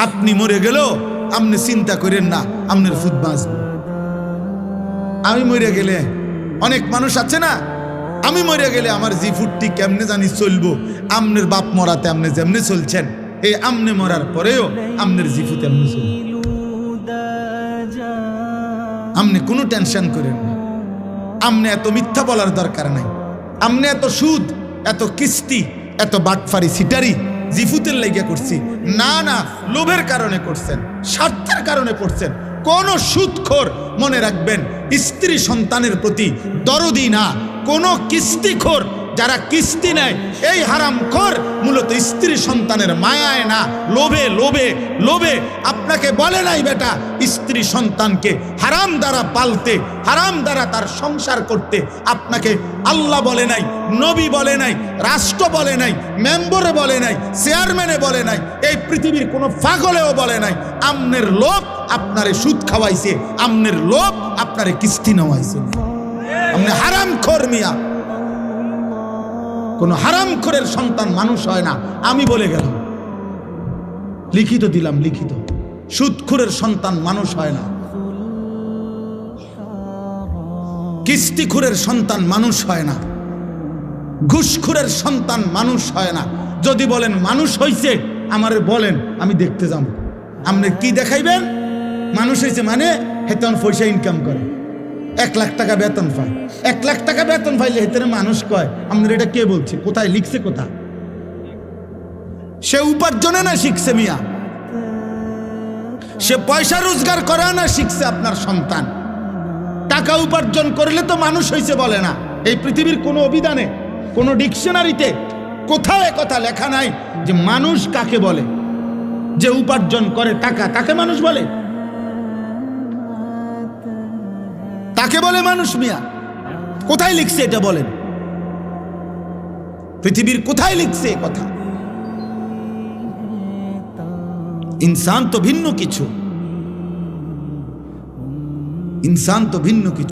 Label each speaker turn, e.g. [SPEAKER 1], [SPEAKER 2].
[SPEAKER 1] আপনি মরে গেলেও আপনি চিন্তা করেন না আপনার ফুট বাঁচবে। আমি মরে গেলে অনেক মানুষ আছে না, আমি মরে গেলে আমার জি ফুটটি কেমনে জানি চলবো, আমনের বাপ মরাতে আপনি যেমনি চলছেন, এই আমনে মরার পরেও আমনের জি ফুট এমনি চলবে। আপনি কোনো টেনশন করেন না, আমনে এত মিথ্যা বলার দরকার নাই, আমনে এত সুদ, এত কিস্তি, এত বাটফারি সিটারি জিফুতের লাইগা করছি না, না লোভের কারণে করছেন, স্বার্থের কারণে করছেন। কোন সুদখোর মনে রাখবেন স্ত্রী সন্তানের প্রতি দরদি না, কোন কিস্তিখোর যারা কিস্তি নেয় এই হারামখোর মূলত স্ত্রী সন্তানের মায়ায় না, লোভে লোভে লোভে। আপনাকে বলে নাই বেটা স্ত্রী সন্তানকে হারাম দ্বারা পালতে, হারাম দ্বারা তার সংসার করতে। আপনাকে আল্লাহ বলে নাই, নবী বলে নাই, রাষ্ট্র বলে নাই, মেম্বরে বলে নাই, চেয়ারম্যানে বলে নাই, এই পৃথিবীর কোনো পাগলেও বলে নাই। আমনের লোভ আপনারে সুদ খাওয়াইছে, আমনের লোভ আপনারে কিস্তি নেওয়াইছে। আপনি হারামখোর মিয়া, কোন হারামখোরের সন্তান মানুষ হয় না। আমি বলে গেলাম, লিখিত দিলাম, লিখিত। সুদখোরের সন্তান মানুষ হয় না, কিস্তিখোরের সন্তান মানুষ হয় না, ঘুষখোরের সন্তান মানুষ হয় না। যদি বলেন মানুষ হইছে আমারে বলেন, আমি দেখতে যাব। আপনি কি দেখাইবেন মানুষ হয়েছে? মানে হেতন পয়সা ইনকাম করে, 1 লাখ টাকা বেতন পায়, 1 লাখ টাকা বেতন পাইলে হেতনে মানুষ কয়। আপনার এটা কে বলছে? কোথায় লিখছে? কোথা? সে উপার্জনে না শিখছে মিয়া, সে পয়সা রোজগার করা না শিখছে। আপনার সন্তান টাকা উপার্জন করলে তো মানুষ হয়েছে বলে না। এই পৃথিবীর কোনো অভিধানে, কোনো ডিকশনারিতে কোথাও কথা লেখা নাই যে মানুষ কাকে বলে। যে উপার্জন করে টাকা, তাকে মানুষ বলে? তাকে বলে মানুষ মিয়া? কোথায় লিখছে এটা বলেন? পৃথিবীর কোথায় লিখছে কথা? ইনসান তো ভিন্ন কিছু, ইনসান তো ভিন্ন কিছু।